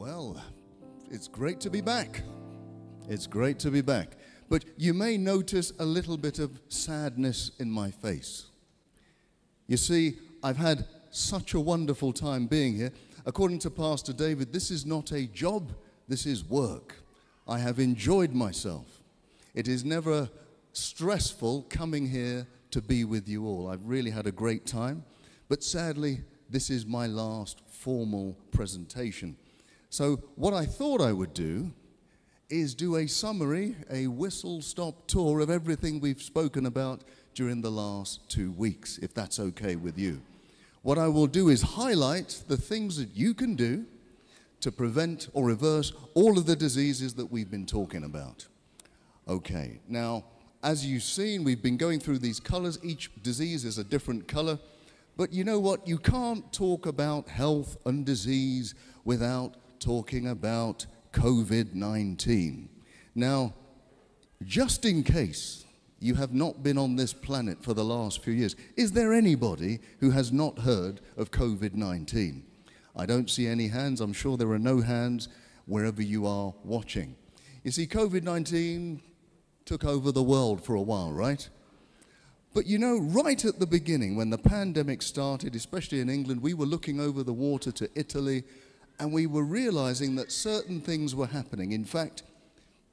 Well, it's great to be back. It's great to be back. But you may notice a little bit of sadness in my face. You see, I've had such a wonderful time being here. According to Pastor David, this is not a job, this is work. I have enjoyed myself. It is never stressful coming here to be with you all. I've really had a great time. But sadly, this is my last formal presentation. So what I thought I would do is do a summary, a whistle-stop tour of everything we've spoken about during the last 2 weeks, if that's okay with you. What I will do is highlight the things that you can do to prevent or reverse all of the diseases that we've been talking about. Okay, now, as you've seen, we've been going through these colors. Each disease is a different color. But you know what? You can't talk about health and disease without talking about COVID-19. Now, just in case you have not been on this planet for the last few years, is there anybody who has not heard of COVID-19? I don't see any hands. I'm sure there are no hands wherever you are watching. You see, COVID-19 took over the world for a while, right? But you know, right at the beginning, when the pandemic started, especially in England, we were looking over the water to Italy, and we were realizing that certain things were happening. In fact,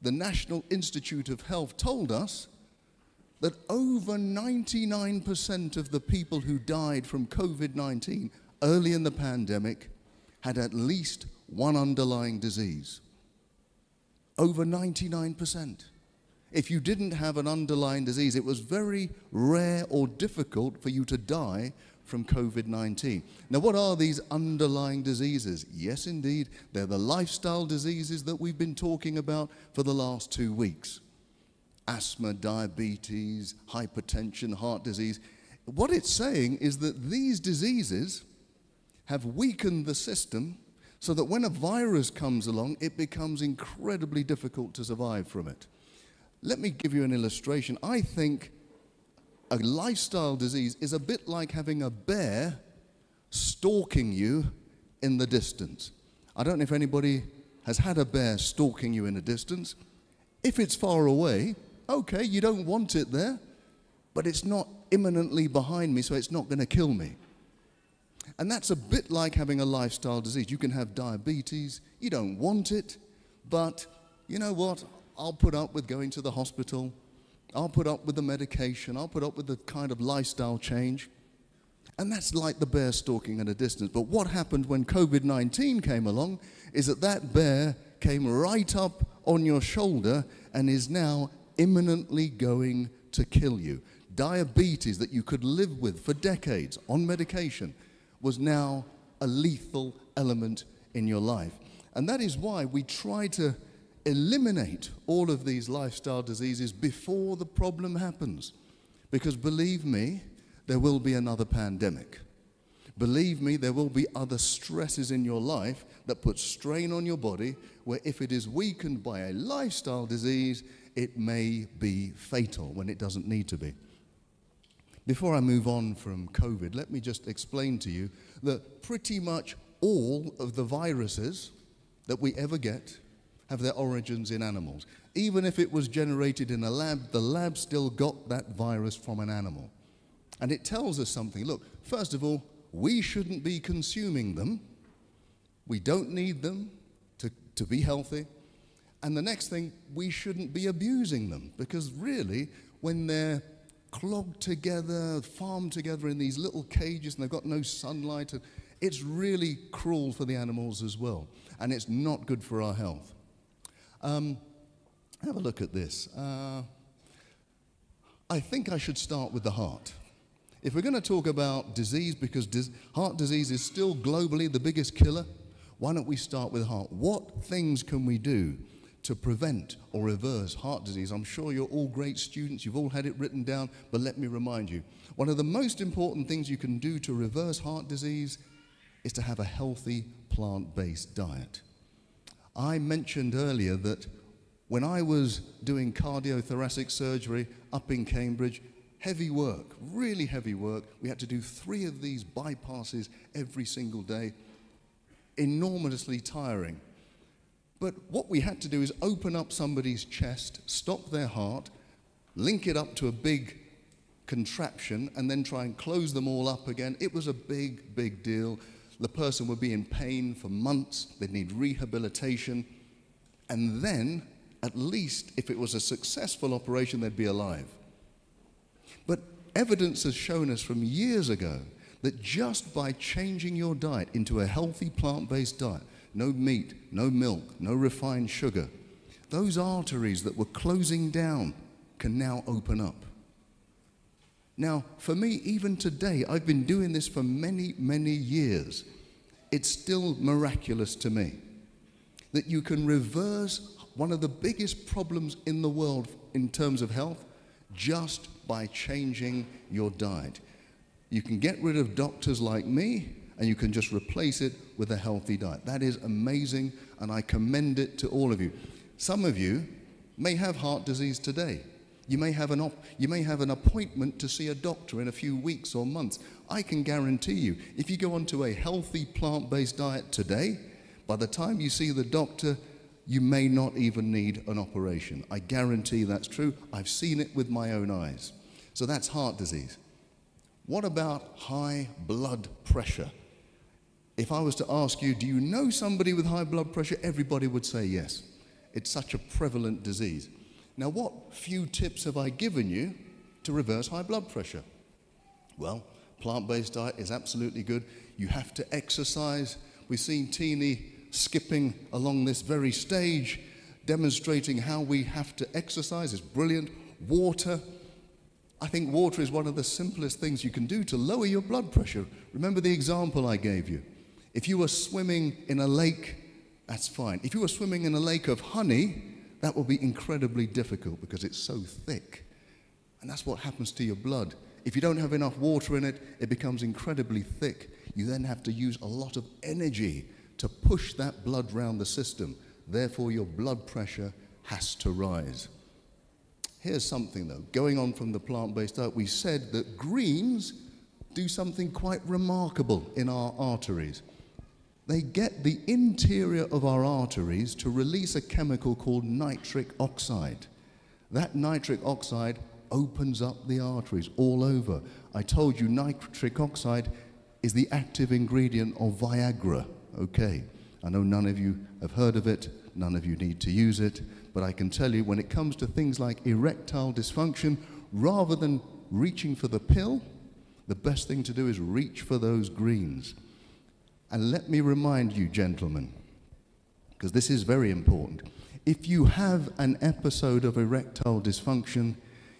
the National Institute of Health told us that over 99% of the people who died from COVID-19 early in the pandemic had at least one underlying disease. Over 99%. If you didn't have an underlying disease, it was very rare or difficult for you to die from COVID-19. Now, what are these underlying diseases? Yes, indeed, they're the lifestyle diseases that we've been talking about for the last 2 weeks. Asthma, diabetes, hypertension, heart disease. What it's saying is that these diseases have weakened the system so that when a virus comes along, it becomes incredibly difficult to survive from it. Let me give you an illustration. I think a lifestyle disease is a bit like having a bear stalking you in the distance. I don't know if anybody has had a bear stalking you in the distance. If it's far away, okay, you don't want it there, but it's not imminently behind me, so it's not going to kill me. And that's a bit like having a lifestyle disease. You can have diabetes, you don't want it, but you know what? I'll put up with going to the hospital. I'll put up with the medication. I'll put up with the kind of lifestyle change. And that's like the bear stalking at a distance. But what happened when COVID-19 came along is that that bear came right up on your shoulder and is now imminently going to kill you. Diabetes that you could live with for decades on medication was now a lethal element in your life. And that is why we try to eliminate all of these lifestyle diseases before the problem happens. Because believe me, there will be another pandemic. Believe me, there will be other stresses in your life that put strain on your body, where if it is weakened by a lifestyle disease, it may be fatal when it doesn't need to be. Before I move on from COVID, let me just explain to you that pretty much all of the viruses that we ever get have their origins in animals. Even if it was generated in a lab, the lab still got that virus from an animal. And it tells us something. Look, first of all, we shouldn't be consuming them. We don't need them to be healthy. And the next thing, we shouldn't be abusing them, because really, when they're clogged together, farmed together in these little cages and they've got no sunlight, it's really cruel for the animals as well. And it's not good for our health. Have a look at this. I think I should start with the heart. If we're going to talk about disease, because heart disease is still globally the biggest killer, why don't we start with heart? What things can we do to prevent or reverse heart disease? I'm sure you're all great students, you've all had it written down, but let me remind you. One of the most important things you can do to reverse heart disease is to have a healthy plant-based diet. I mentioned earlier that when I was doing cardiothoracic surgery up in Cambridge, heavy work, really heavy work. We had to do 3 of these bypasses every single day. Enormously tiring. But what we had to do is open up somebody's chest, stop their heart, link it up to a big contraption, and then try and close them all up again. It was a big, big deal. The person would be in pain for months. They'd need rehabilitation. And then, at least, if it was a successful operation, they'd be alive. But evidence has shown us from years ago that just by changing your diet into a healthy plant-based diet, no meat, no milk, no refined sugar, those arteries that were closing down can now open up. Now, for me, even today, I've been doing this for many, many years. It's still miraculous to me that you can reverse one of the biggest problems in the world in terms of health just by changing your diet. You can get rid of doctors like me, and you can just replace it with a healthy diet. That is amazing, and I commend it to all of you. Some of you may have heart disease today. You may have an appointment to see a doctor in a few weeks or months. I can guarantee you, if you go onto a healthy plant-based diet today, by the time you see the doctor, you may not even need an operation. I guarantee that's true. I've seen it with my own eyes. So that's heart disease. What about high blood pressure? If I was to ask you, do you know somebody with high blood pressure? Everybody would say yes. It's such a prevalent disease. Now, what few tips have I given you to reverse high blood pressure? Well, plant-based diet is absolutely good. You have to exercise. We've seen Teeny skipping along this very stage, demonstrating how we have to exercise. It's brilliant. Water. I think water is one of the simplest things you can do to lower your blood pressure. Remember the example I gave you. If you were swimming in a lake, that's fine. If you were swimming in a lake of honey, that will be incredibly difficult because it's so thick. And that's what happens to your blood. If you don't have enough water in it, it becomes incredibly thick. You then have to use a lot of energy to push that blood round the system. Therefore, your blood pressure has to rise. Here's something, though. Going on from the plant-based diet, we said that greens do something quite remarkable in our arteries. They get the interior of our arteries to release a chemical called nitric oxide. That nitric oxide opens up the arteries all over. I told you nitric oxide is the active ingredient of Viagra. Okay, I know none of you have heard of it, none of you need to use it, but I can tell you when it comes to things like erectile dysfunction, rather than reaching for the pill, the best thing to do is reach for those greens. And let me remind you, gentlemen, because this is very important, if you have an episode of erectile dysfunction,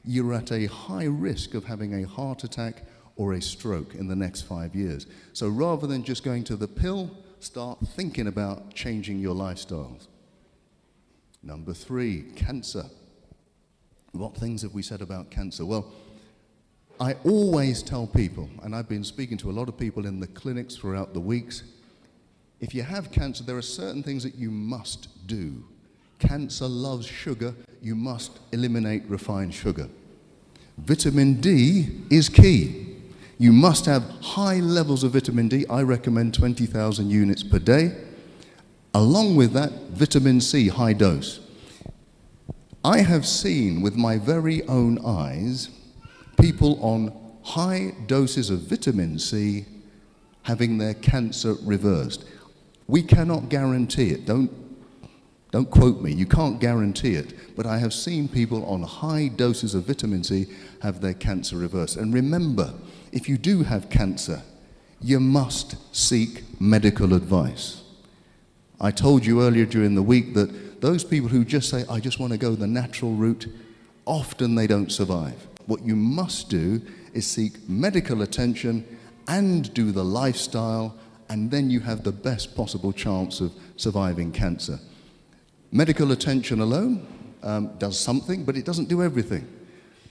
you're at a high risk of having a heart attack or a stroke in the next 5 years. So rather than just going to the pill, start thinking about changing your lifestyles. Number 3, cancer. What things have we said about cancer? Well, I always tell people, and I've been speaking to a lot of people in the clinics throughout the weeks, if you have cancer, there are certain things that you must do. Cancer loves sugar. You must eliminate refined sugar. Vitamin D is key. You must have high levels of vitamin D. I recommend 20,000 units per day. Along with that, vitamin C, high dose. I have seen with my very own eyes people on high doses of vitamin C having their cancer reversed. We cannot guarantee it. Don't quote me. You can't guarantee it. But I have seen people on high doses of vitamin C have their cancer reversed. And remember, if you do have cancer, you must seek medical advice. I told you earlier during the week that those people who just say, I just want to go the natural route, often they don't survive. What you must do is seek medical attention and do the lifestyle, and then you have the best possible chance of surviving cancer. Medical attention alone does something, but it doesn't do everything.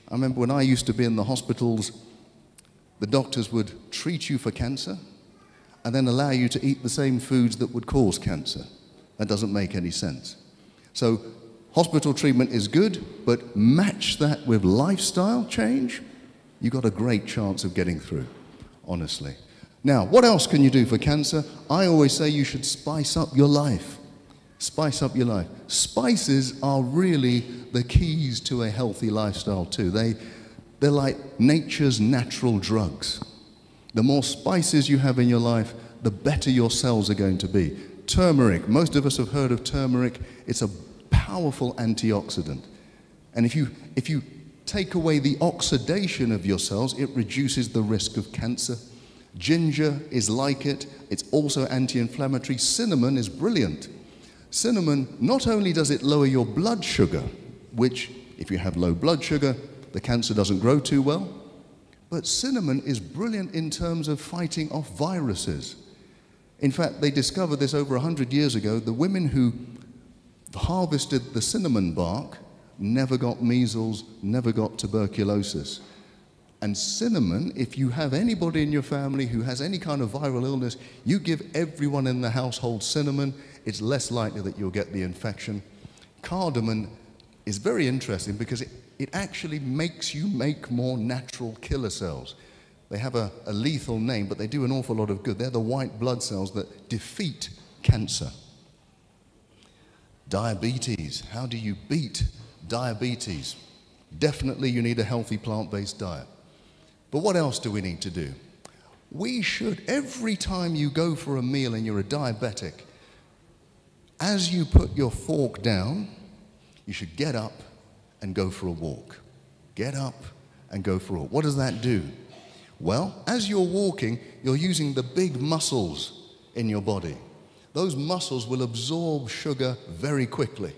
I remember when I used to be in the hospitals, the doctors would treat you for cancer and then allow you to eat the same foods that would cause cancer. That doesn't make any sense. So hospital treatment is good, but match that with lifestyle change, you've got a great chance of getting through, honestly. Now, what else can you do for cancer? I always say you should spice up your life. Spice up your life. Spices are really the keys to a healthy lifestyle too. They're like nature's natural drugs. The more spices you have in your life, the better your cells are going to be. Turmeric, most of us have heard of turmeric. It's a powerful antioxidant. And if you take away the oxidation of your cells, it reduces the risk of cancer. Ginger is like it. It's also anti-inflammatory. Cinnamon is brilliant. Cinnamon, not only does it lower your blood sugar, which if you have low blood sugar, the cancer doesn't grow too well, but cinnamon is brilliant in terms of fighting off viruses. In fact, they discovered this over 100 years ago. The women who harvested the cinnamon bark never got measles, never got tuberculosis. And cinnamon, if you have anybody in your family who has any kind of viral illness, you give everyone in the household cinnamon, it's less likely that you'll get the infection. Cardamom is very interesting because it actually makes you make more natural killer cells. They have a lethal name, but they do an awful lot of good. They're the white blood cells that defeat cancer. Diabetes. How do you beat diabetes? Definitely you need a healthy plant-based diet. But what else do we need to do? We should, every time you go for a meal and you're a diabetic, as you put your fork down, you should get up and go for a walk. Get up and go for a walk. What does that do? Well, as you're walking, you're using the big muscles in your body. Those muscles will absorb sugar very quickly.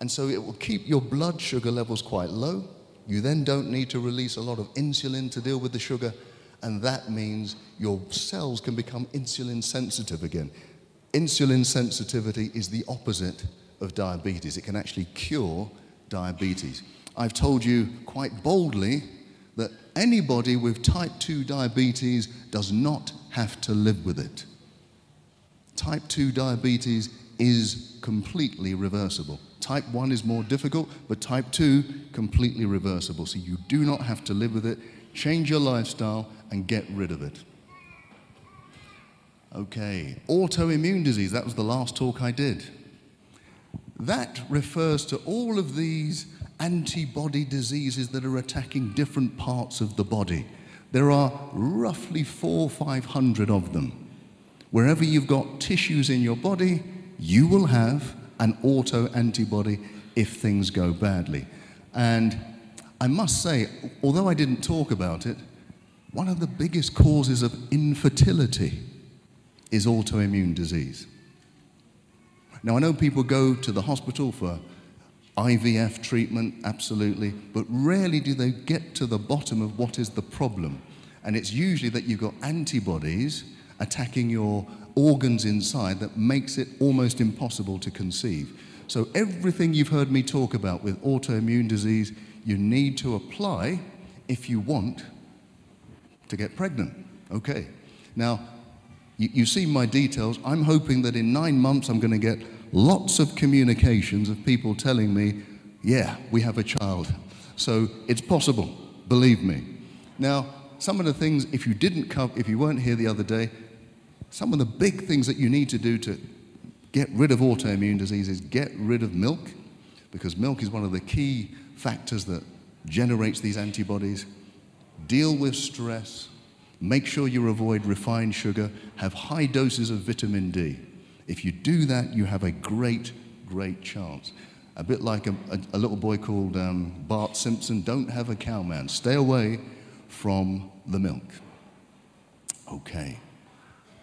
And so it will keep your blood sugar levels quite low. You then don't need to release a lot of insulin to deal with the sugar. And that means your cells can become insulin sensitive again. Insulin sensitivity is the opposite of diabetes. It can actually cure diabetes. I've told you quite boldly that anybody with type 2 diabetes does not have to live with it. Type 2 diabetes is completely reversible. Type 1 is more difficult, but type 2, completely reversible. So you do not have to live with it. Change your lifestyle and get rid of it. Okay, autoimmune disease, that was the last talk I did. That refers to all of these antibody diseases that are attacking different parts of the body. There are roughly 400 or 500 of them. Wherever you've got tissues in your body, you will have an auto-antibody if things go badly. And I must say, although I didn't talk about it, one of the biggest causes of infertility is autoimmune disease. Now, I know people go to the hospital for IVF treatment, absolutely, but rarely do they get to the bottom of what is the problem. And it's usually that you've got antibodies attacking your organs inside that makes it almost impossible to conceive. So everything you've heard me talk about with autoimmune disease, you need to apply if you want to get pregnant. Okay. Now, you've seen my details. I'm hoping that in 9 months I'm going to get lots of communications of people telling me, yeah, we have a child. So it's possible, believe me. Now, some of the things, if you weren't here the other day, some of the big things that you need to do to get rid of autoimmune disease is get rid of milk, because milk is one of the key factors that generates these antibodies. Deal with stress. Make sure you avoid refined sugar. Have high doses of vitamin D. If you do that, you have a great, great chance. A bit like a little boy called Bart Simpson, don't have a cow, man. Stay away from the milk. Okay.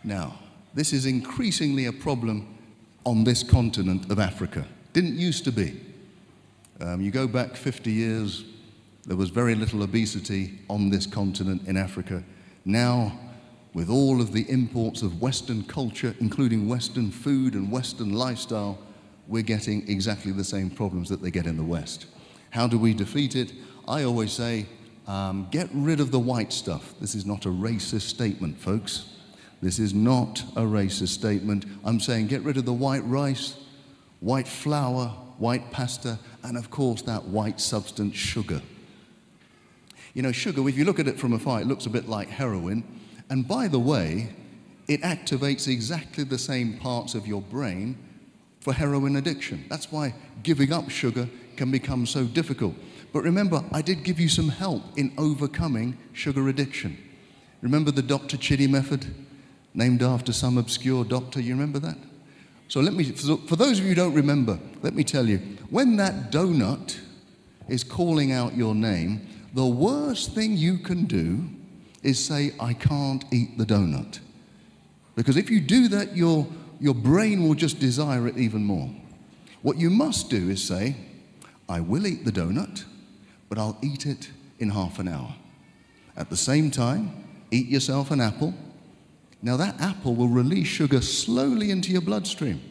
Now, this is increasingly a problem on this continent of Africa. Didn't used to be. You go back 50 years, there was very little obesity on this continent in Africa. Now, with all of the imports of Western culture, including Western food and Western lifestyle, we're getting exactly the same problems that they get in the West. How do we defeat it? I always say, get rid of the white stuff. This is not a racist statement, folks. This is not a racist statement. I'm saying get rid of the white rice, white flour, white pasta, and of course that white substance, sugar. You know, sugar, if you look at it from afar, it looks a bit like heroin. And by the way, it activates exactly the same parts of your brain for heroin addiction. That's why giving up sugar can become so difficult. But remember, I did give you some help in overcoming sugar addiction. Remember the Dr. Chitty method, named after some obscure doctor? You remember that? So for those of you who don't remember, let me tell you, when that donut is calling out your name, the worst thing you can do is say, I can't eat the donut. Because if you do that, your brain will just desire it even more. What you must do is say, I will eat the donut, but I'll eat it in half an hour. At the same time, eat yourself an apple. Now that apple will release sugar slowly into your bloodstream,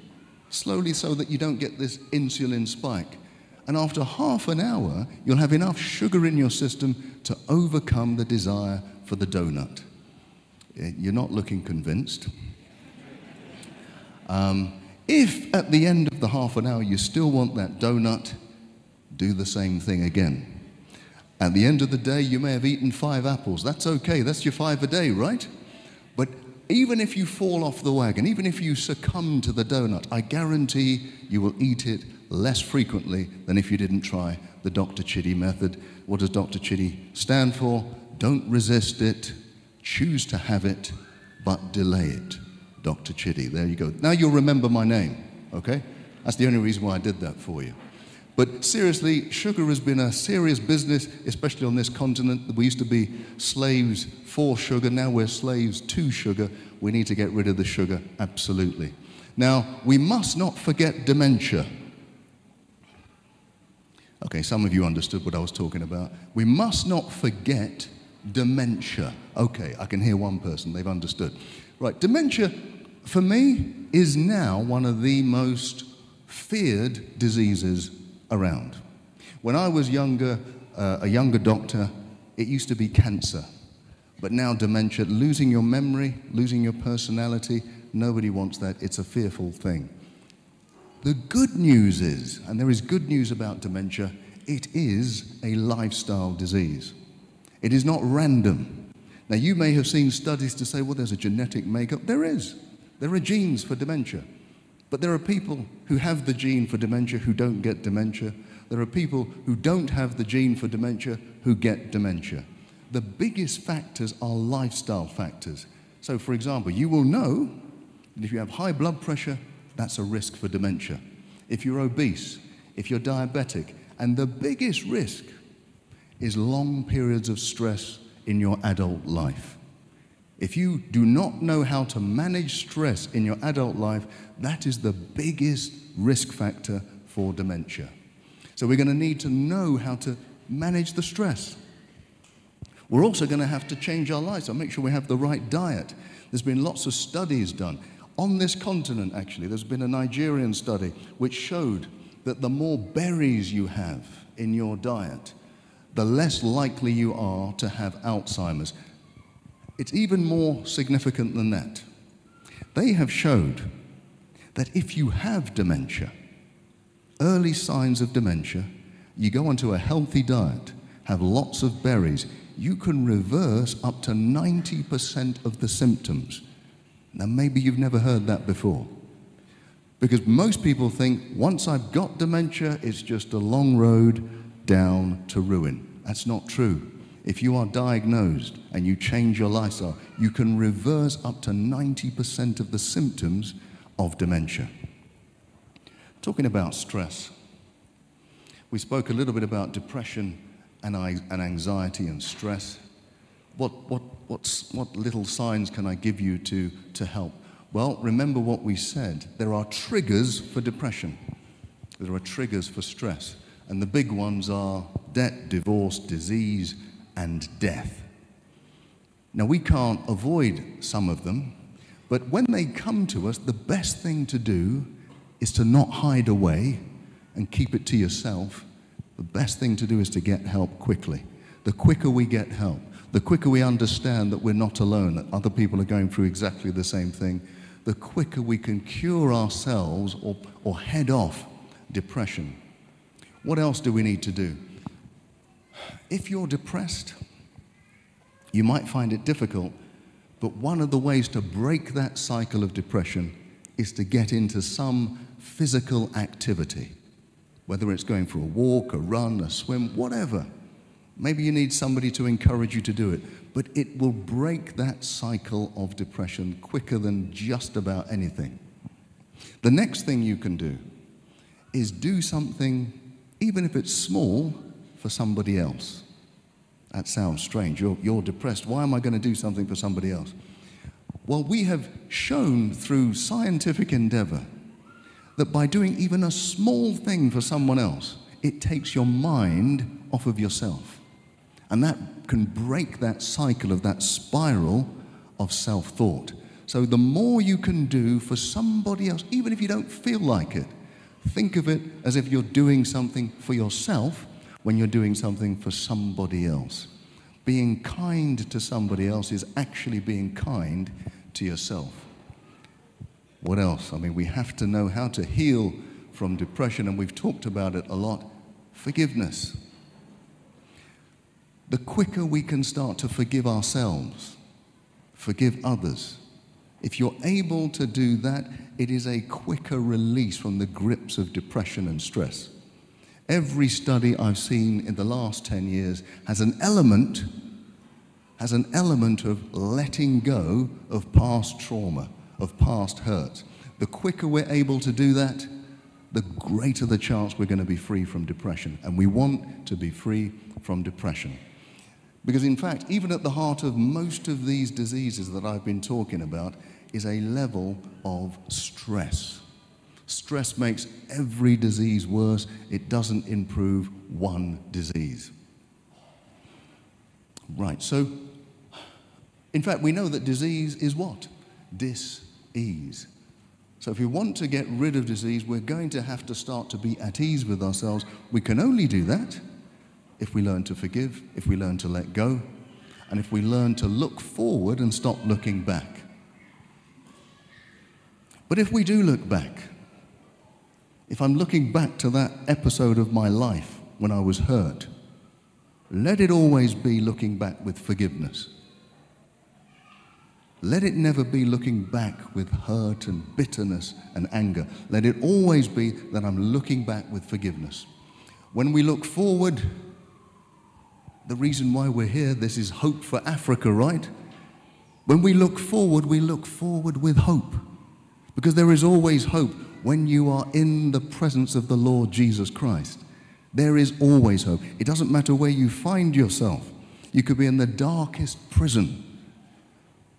slowly so that you don't get this insulin spike. And after half an hour, you'll have enough sugar in your system to overcome the desire for the donut. You're not looking convinced. If at the end of the half an hour you still want that donut, do the same thing again. At the end of the day, you may have eaten 5 apples. That's okay. That's your 5 a day, right? But even if you fall off the wagon, even if you succumb to the donut, I guarantee you will eat it less frequently than if you didn't try the Dr. Chitty method. What does Dr. Chitty stand for? Don't resist it, choose to have it, but delay it. Dr. Chitty, there you go. Now you'll remember my name, okay? That's the only reason why I did that for you. But seriously, sugar has been a serious business, especially on this continent. We used to be slaves for sugar, now we're slaves to sugar. We need to get rid of the sugar, absolutely. Now, we must not forget dementia. Okay, some of you understood what I was talking about. We must not forget dementia. Okay, I can hear one person, they've understood. Right, dementia, for me, is now one of the most feared diseases around. When I was younger, a younger doctor, it used to be cancer. But now dementia, losing your memory, losing your personality, nobody wants that. It's a fearful thing. The good news is, and there is good news about dementia, it is a lifestyle disease. It is not random. Now, you may have seen studies to say, well, there's a genetic makeup. There is. There are genes for dementia. But there are people who have the gene for dementia who don't get dementia. There are people who don't have the gene for dementia who get dementia. The biggest factors are lifestyle factors. So, for example, you will know that if you have high blood pressure, that's a risk for dementia. If you're obese, if you're diabetic, and the biggest risk is long periods of stress in your adult life. If you do not know how to manage stress in your adult life, that is the biggest risk factor for dementia. So we're going to need to know how to manage the stress. We're also going to have to change our lives, so make sure we have the right diet. There's been lots of studies done. On this continent, actually, there's been a Nigerian study which showed that the more berries you have in your diet, the less likely you are to have Alzheimer's. It's even more significant than that. They have showed that if you have dementia, early signs of dementia, you go onto a healthy diet, have lots of berries, you can reverse up to 90% of the symptoms. Now, maybe you've never heard that before. Because most people think, once I've got dementia, it's just a long road down to ruin. That's not true. If you are diagnosed and you change your lifestyle, you can reverse up to 90% of the symptoms of dementia. Talking about stress, we spoke a little bit about depression and anxiety and stress. What little signs can I give you to help? Well, remember what we said. There are triggers for depression. There are triggers for stress. And the big ones are debt, divorce, disease, and death. Now, we can't avoid some of them, but when they come to us, the best thing to do is to not hide away and keep it to yourself. The best thing to do is to get help quickly. The quicker we get help, the quicker we understand that we're not alone, that other people are going through exactly the same thing, the quicker we can cure ourselves or head off depression. What else do we need to do? If you're depressed, you might find it difficult, but one of the ways to break that cycle of depression is to get into some physical activity, whether it's going for a walk, a run, a swim, whatever. Maybe you need somebody to encourage you to do it, but it will break that cycle of depression quicker than just about anything. The next thing you can do is do something, even if it's small, for somebody else. That sounds strange. You're depressed. Why am I going to do something for somebody else? Well, we have shown through scientific endeavor that by doing even a small thing for someone else, it takes your mind off of yourself. And that can break that cycle of that spiral of self-thought. So the more you can do for somebody else, even if you don't feel like it, think of it as if you're doing something for yourself when you're doing something for somebody else. Being kind to somebody else is actually being kind to yourself. What else? I mean, we have to know how to heal from depression, and we've talked about it a lot. Forgiveness. The quicker we can start to forgive ourselves, forgive others, if you're able to do that, it is a quicker release from the grips of depression and stress. Every study I've seen in the last 10 years has an element of letting go of past trauma, of past hurt. The quicker we're able to do that, the greater the chance we're going to be free from depression. And we want to be free from depression. Because in fact, even at the heart of most of these diseases that I've been talking about is a level of stress. Stress makes every disease worse. It doesn't improve one disease. Right, so in fact, we know that disease is what? Dis-ease. So if we want to get rid of disease, we're going to have to start to be at ease with ourselves. We can only do that if we learn to forgive, if we learn to let go, and if we learn to look forward and stop looking back. But if we do look back, if I'm looking back to that episode of my life when I was hurt, let it always be looking back with forgiveness. Let it never be looking back with hurt and bitterness and anger. Let it always be that I'm looking back with forgiveness. When we look forward, the reason why we're here, this is hope for Africa, right? When we look forward with hope. Because there is always hope when you are in the presence of the Lord Jesus Christ. There is always hope. It doesn't matter where you find yourself. You could be in the darkest prison.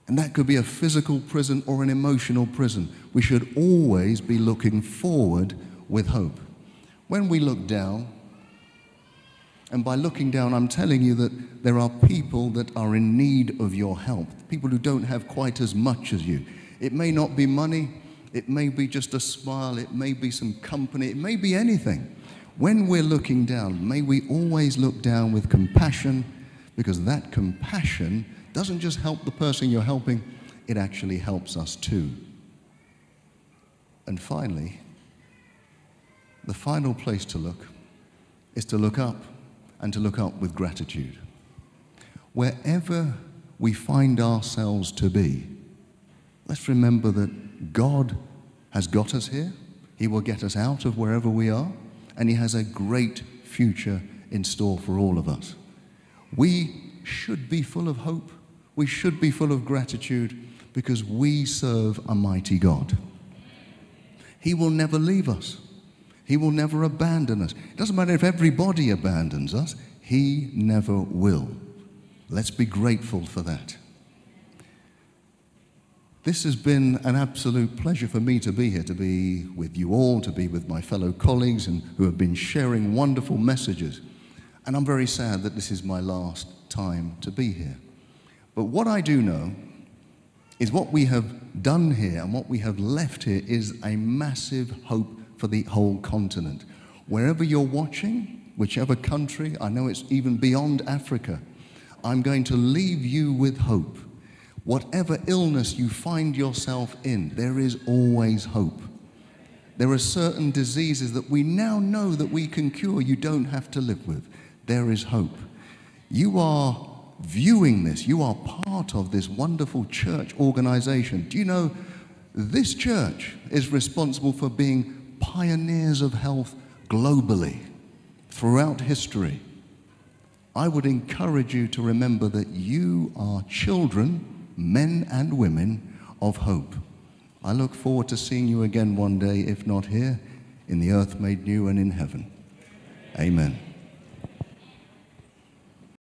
And that could be a physical prison or an emotional prison. We should always be looking forward with hope. When we look down, and by looking down, I'm telling you that there are people that are in need of your help, people who don't have quite as much as you. It may not be money, it may be just a smile, it may be some company, it may be anything. When we're looking down, may we always look down with compassion, because that compassion doesn't just help the person you're helping, it actually helps us too. And finally, the final place to look is to look up, and to look up with gratitude. Wherever we find ourselves to be, let's remember that God has got us here. He will get us out of wherever we are, and He has a great future in store for all of us. We should be full of hope. We should be full of gratitude because we serve a mighty God. He will never leave us. He will never abandon us. It doesn't matter if everybody abandons us. He never will. Let's be grateful for that. This has been an absolute pleasure for me to be here, to be with you all, to be with my fellow colleagues and who have been sharing wonderful messages. And I'm very sad that this is my last time to be here. But what I do know is what we have done here and what we have left here is a massive hope for the whole continent. Wherever you're watching, whichever country, I know it's even beyond Africa, I'm going to leave you with hope. Whatever illness you find yourself in, there is always hope. There are certain diseases that we now know that we can cure, you don't have to live with. There is hope. You are viewing this, you are part of this wonderful church organization. Do you know This church is responsible for being pioneers of health globally throughout history. I would encourage you to remember that you are children, men and women, of hope. I look forward to seeing you again one day, if not here, in the earth made new and in heaven. Amen.